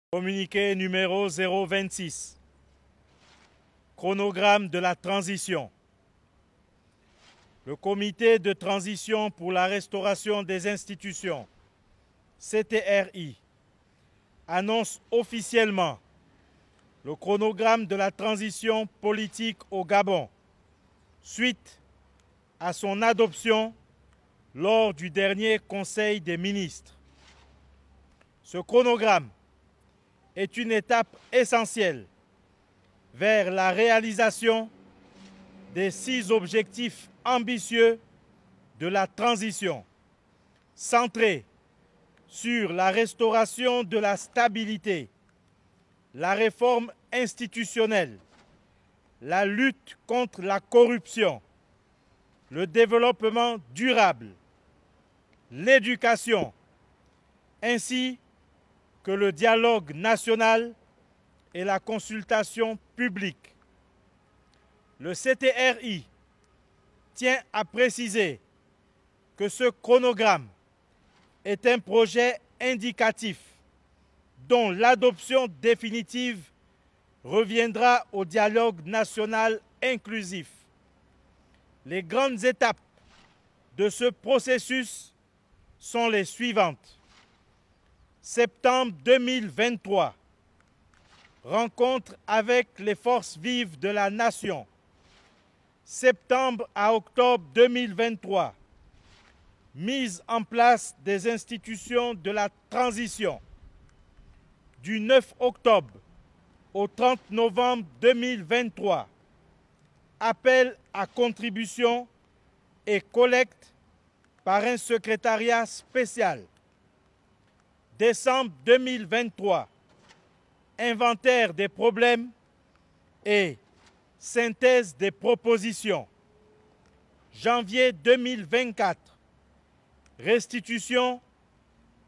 Communiqué numéro 026. Chronogramme de la transition. Le Comité de transition pour la restauration des institutions, CTRI, annonce officiellement le chronogramme de la transition politique au Gabon, suite à son adoption lors du dernier Conseil des ministres. Ce chronogramme est une étape essentielle vers la réalisation des 6 objectifs ambitieux de la transition, centrés sur la restauration de la stabilité, la réforme institutionnelle, la lutte contre la corruption, le développement durable, l'éducation, ainsi que le dialogue national et la consultation publique. Le CTRI tient à préciser que ce chronogramme est un projet indicatif dont l'adoption définitive reviendra au dialogue national inclusif. Les grandes étapes de ce processus sont les suivantes. Septembre 2023, rencontre avec les forces vives de la nation. Septembre à octobre 2023, mise en place des institutions de la transition. Du 9 octobre au 30 novembre 2023, appel à contribution et collecte par un secrétariat spécial. Décembre 2023, inventaire des problèmes et synthèse des propositions. Janvier 2024, restitution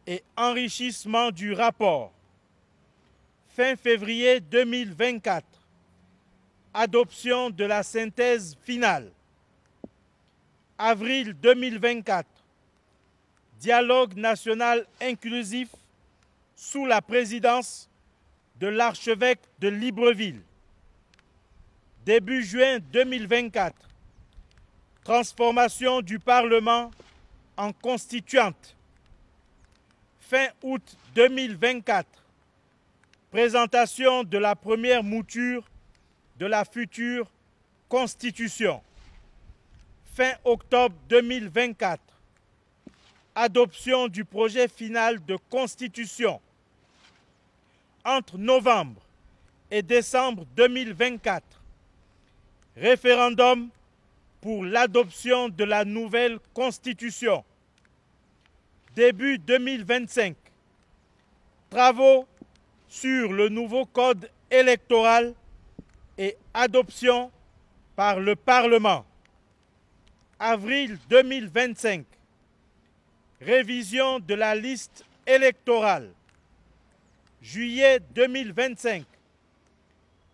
et enrichissement du rapport. Fin février 2024, adoption de la synthèse finale. Avril 2024, dialogue national inclusif sous la présidence de l'archevêque de Libreville. Début juin 2024, transformation du Parlement en constituante. Fin août 2024, présentation de la première mouture de la future Constitution. Fin octobre 2024, adoption du projet final de Constitution. Entre novembre et décembre 2024, référendum pour l'adoption de la nouvelle Constitution. Début 2025, travaux sur le nouveau code électoral et adoption par le Parlement. Avril 2025, révision de la liste électorale. Juillet 2025,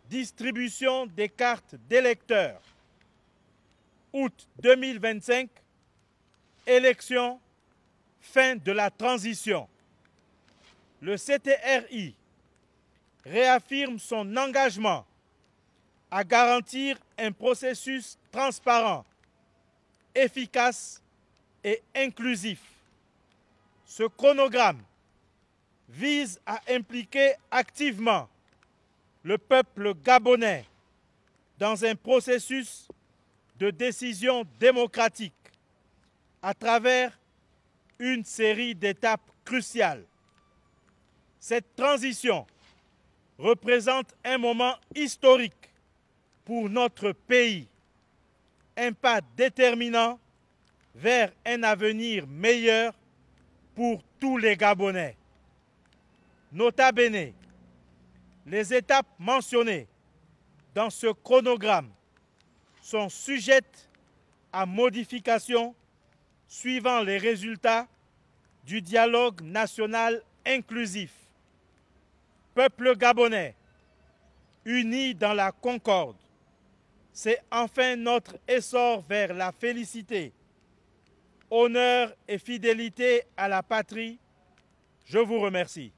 distribution des cartes d'électeurs. Août 2025, élection, fin de la transition. Le CTRI réaffirme son engagement à garantir un processus transparent, efficace et inclusif. Ce chronogramme vise à impliquer activement le peuple gabonais dans un processus de décision démocratique à travers une série d'étapes cruciales. Cette transition représente un moment historique pour notre pays, un pas déterminant vers un avenir meilleur pour tous les Gabonais. Nota bene, les étapes mentionnées dans ce chronogramme sont sujettes à modification suivant les résultats du dialogue national inclusif. Peuple gabonais, unis dans la concorde, c'est enfin notre essor vers la félicité. Honneur et fidélité à la patrie, je vous remercie.